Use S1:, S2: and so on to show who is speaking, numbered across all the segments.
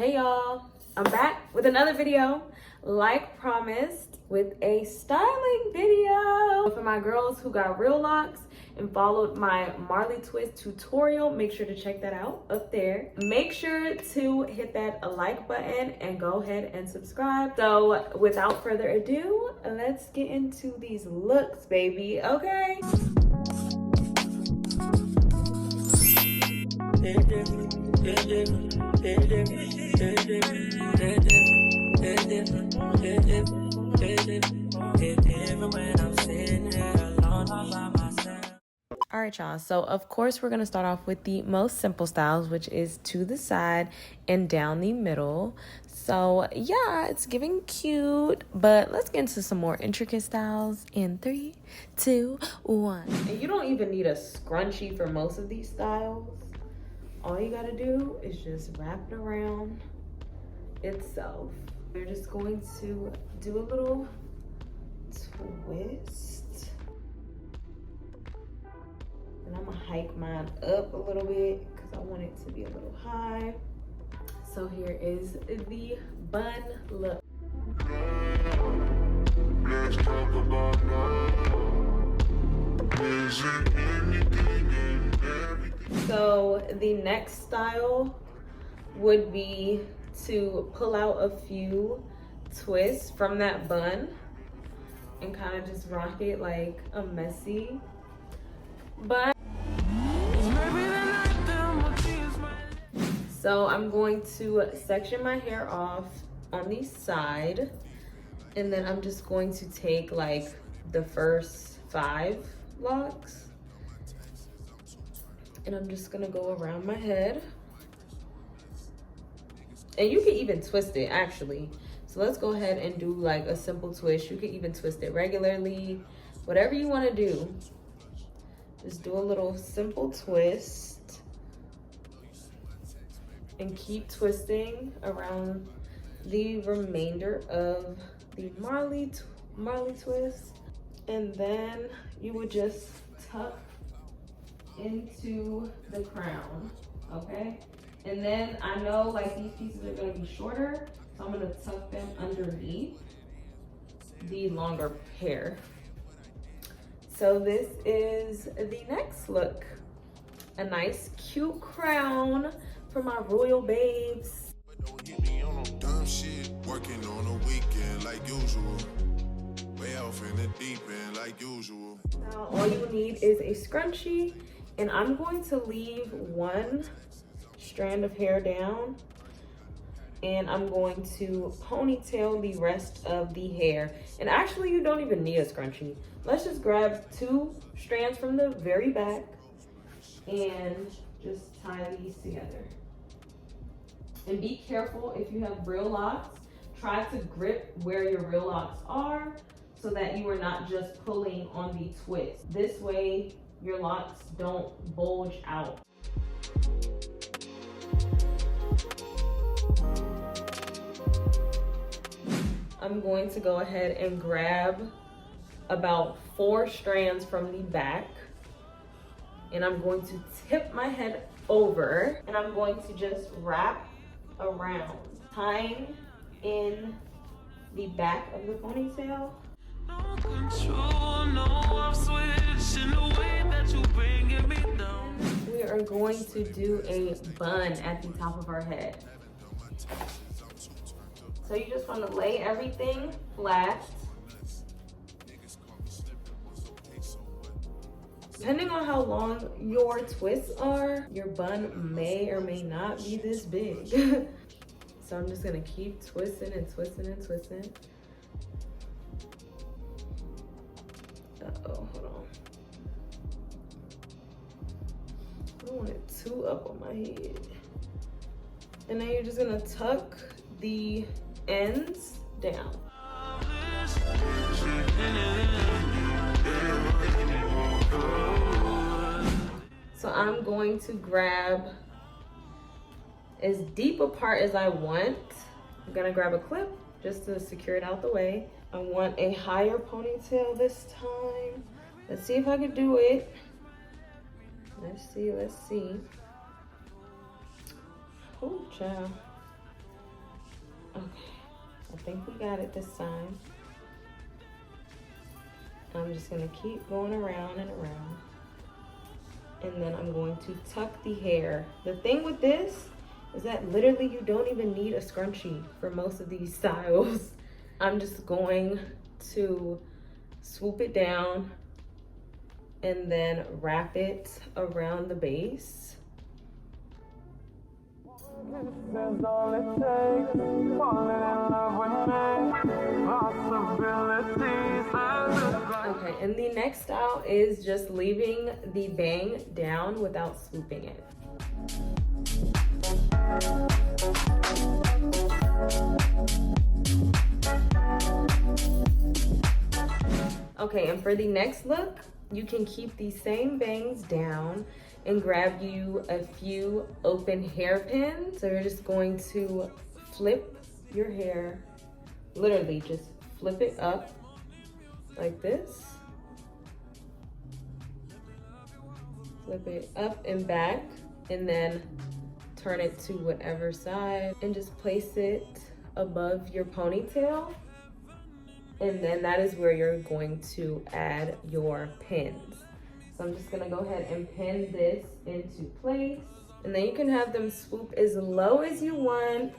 S1: Hey y'all, I'm back with another video, like promised, with a styling video for my girls who got real locks and followed my Marley twist tutorial. Make sure to check that out up there. Make sure to hit that like button and go ahead and subscribe. So without further ado, let's get into these looks, baby. Okay. All right, y'all, so of course we're gonna start off with the most simple styles, which is to the side and down the middle. So yeah, it's giving cute, but let's get into some more intricate styles in 3, 2, 1. And you don't even need a scrunchie for most of these styles. All you gotta do is just wrap it around itself. We're just going to do a little twist. And I'm gonna hike mine up a little bit because I want it to be a little high. So here is the bun look. Let's talk about so the next style would be to pull out a few twists from that bun and kind of just rock it like a messy bun. So I'm going to section my hair off on the side, and then I'm just going to take like the first 5 locks, and I'm just gonna go around my head. And you can even twist it actually. So let's go ahead and do like a simple twist. You can even twist it regularly, whatever you want to do. Just do a little simple twist and keep twisting around the remainder of the Marley twist. And then you would just tuck into the crown, okay? And then I know like these pieces are gonna be shorter, so I'm gonna tuck them underneath the longer hair. So this is the next look. A nice cute crown for my royal babes.
S2: Don't hit me on no dumb shit. Working on a weekend like usual. Way off in the deep end like usual.
S1: Now all you need is a scrunchie, and I'm going to leave one strand of hair down, and I'm going to ponytail the rest of the hair. And actually you don't even need a scrunchie. Let's just grab 2 strands from the very back and just tie these together. And be careful if you have real locks. Try to grip where your real locks are so that you are not just pulling on the twist. This way your locks don't bulge out. I'm going to go ahead and grab about 4 strands from the back, and I'm going to tip my head over, and I'm going to just wrap around, tying in the back of the ponytail. No control, no off switch in the way that you bringing me down. We are going to do a bun at the top of our head. So you just want to lay everything flat. Depending on how long your twists are, your bun may or may not be this big. So I'm just gonna keep twisting and twisting and twisting. Uh-oh, hold on. I don't want it too up on my head. And then you're just gonna tuck the ends down. So I'm going to grab as deep a part as I want. I'm gonna grab a clip just to secure it out the way. I want a higher ponytail this time. Let's see if I can do it. Let's see. Oh, child. think we got it this time. I'm just gonna keep going around and around. And then I'm going to tuck the hair. The thing with this is that literally you don't even need a scrunchie for most of these styles. I'm just going to swoop it down and then wrap it around the base. Okay, and the next style is just leaving the bang down without swooping it. Okay, and for the next look, you can keep these same bangs down and grab you a few open hairpins. So you're just going to flip your hair, literally just flip it up like this. Flip it up and back, and then turn it to whatever side and just place it above your ponytail. And then that is where you're going to add your pins. So I'm just gonna go ahead and pin this into place. And then you can have them swoop as low as you want.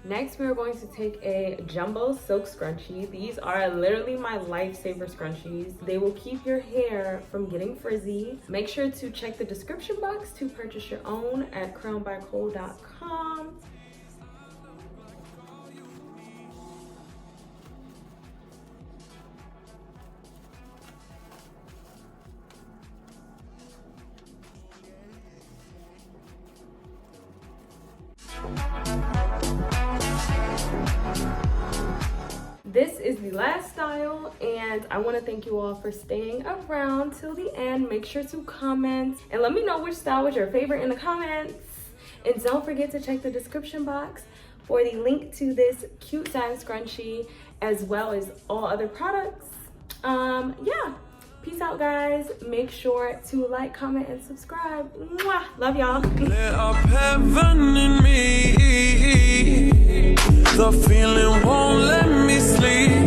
S1: Next, we're going to take a jumbo silk scrunchie. These are literally my lifesaver scrunchies. They will keep your hair from getting frizzy. Make sure to check the description box to purchase your own at crownbycole.com. This is the last style, and I want to thank you all for staying around till the end. Make sure to comment and let me know which style was your favorite in the comments. And don't forget to check the description box for the link to this cute satin scrunchie as well as all other products. Yeah, peace out, guys. Make sure to like, comment, and subscribe. Mwah! Love y'all.
S3: Lit up heaven in me. The feeling won't let me sleep.